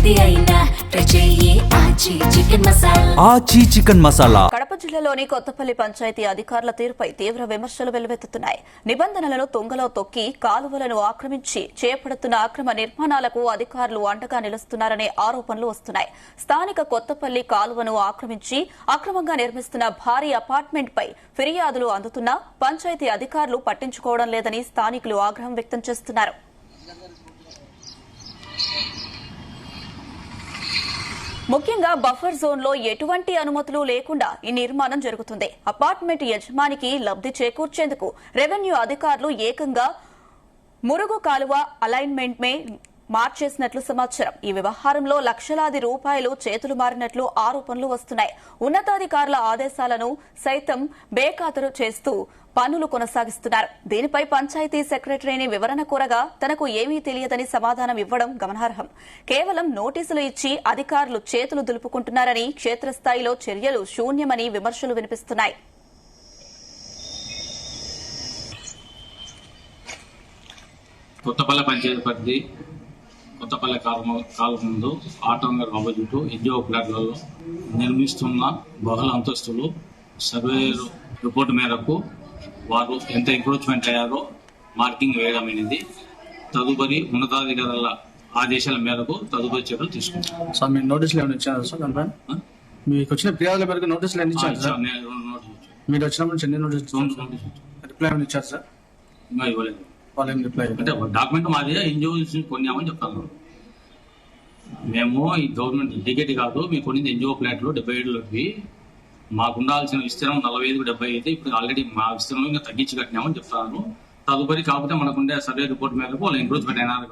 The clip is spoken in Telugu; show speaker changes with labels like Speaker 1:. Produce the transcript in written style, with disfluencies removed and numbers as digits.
Speaker 1: ఏది అయినా ఆచి చికెన్ మసాలా.
Speaker 2: కడప జిల్లాలోని కొత్తపల్లి పంచాయతీ అధికారుల తీరుపై తీవ్ర విమర్శలు వెల్లువెత్తుతున్నాయి. నిబంధనలను తొంగలో తొక్కి కాలువలను ఆక్రమించి చేపడుతున్న అక్రమ నిర్మాణాలకు అధికారులు అండగా నిలుస్తున్నారనే ఆరోపణలు వస్తున్నాయి. స్థానిక కొత్తపల్లి కాలువను ఆక్రమించి అక్రమంగా నిర్మిస్తున్న భారీ అపార్ట్మెంట్పై ఫిర్యాదులు అందుతున్నా పంచాయతీ అధికారులు పట్టించుకోవడం లేదని స్థానికులు ఆగ్రహం వ్యక్తం చేస్తున్నారు. ముఖ్యంగా బఫర్ జోన్ లో ఎటువంటి అనుమతులు లేకుండా ఈ నిర్మాణం జరుగుతుంది. అపార్ట్మెంట్ యజమానికి లబ్ది చేకూర్చేందుకు రెవెన్యూ అధికారులు ఏకంగా మురుగు కాలువ అలైన్మెంట్ మార్చేసినట్లు సమాచారం. ఈ వ్యవహారంలో లక్షలాది రూపాయలు చేతులు మారినట్లు ఆరోపణలు వస్తున్నాయి. ఉన్నతాధికారుల ఆదేశాలను సైతం బేఖాతరు చేస్తూ పనులు కొనసాగిస్తున్నారు. దీనిపై పంచాయతీ సెక్రటరీని వివరణ కోరగా తనకు ఏమీ తెలియదని సమాధానం ఇవ్వడం గమనార్హం. కేవలం నోటీసులు ఇచ్చి అధికారులు చేతులు దులుపుకుంటున్నారని, క్షేత్రస్థాయిలో చర్యలు శూన్యమని విమర్శలు వినిపిస్తున్నాయి.
Speaker 3: కొత్తపల్లి పంచాయతీ పరిధి కొత్తపల్లి కాలువ ముందు ఆటోనగర్ ఆపోజిట్ ఎన్జిఓ ఫ్లాట్లలో నిర్మిస్తున్న బహుళ అంతస్తులు సర్వేయర్ రిపోర్టు మేరకు వారు ఎంత ఎంక్రోచ్మెంట్ అయ్యారో మార్కింగ్ వేయడమైనది. తదుపరి ఉన్నతాధికారుల ఆదేశాల మేరకు తదుపరి చర్యలు తీసుకుంటారు.
Speaker 4: సార్ మీరు నోటీసులు ఏమైనా ఇచ్చారా సార్? దానిపైన మీకు వచ్చిన ఫిర్యాదుల మేరకు నోటీసులు ఎన్ని ఇచ్చారు సార్? మీరు వచ్చినప్పటి నుంచి ఎన్ని నోటీసులు రిప్లై ఏమైనా ఇచ్చారు సార్?
Speaker 3: ఇంకా ఇవ్వలేదు.
Speaker 4: వాళ్ళు ఏం రిప్లై
Speaker 3: అంటే డాక్యుమెంట్ మాది ఎన్జిఓ కొన్నామని చెప్తాను. మేము ఈ గవర్నమెంట్ టికెట్ కాదు, మేము కొన్నింది ఎన్జిఓ ఫ్లాట్లు 77 మాకు ఉండాల్సిన విస్తీర్ణం 45-70 అయితే ఇప్పుడు ఆల్రెడీ మా విస్తీర్ణంలో ఇంకా తగ్గించి కట్టినామని చెప్తాను. తదుపరి కాకపోతే మనకుండే సర్వే రిపోర్ట్ మేరకు వాళ్ళు ఎంక్రోచ్మెంట్ అయినారు.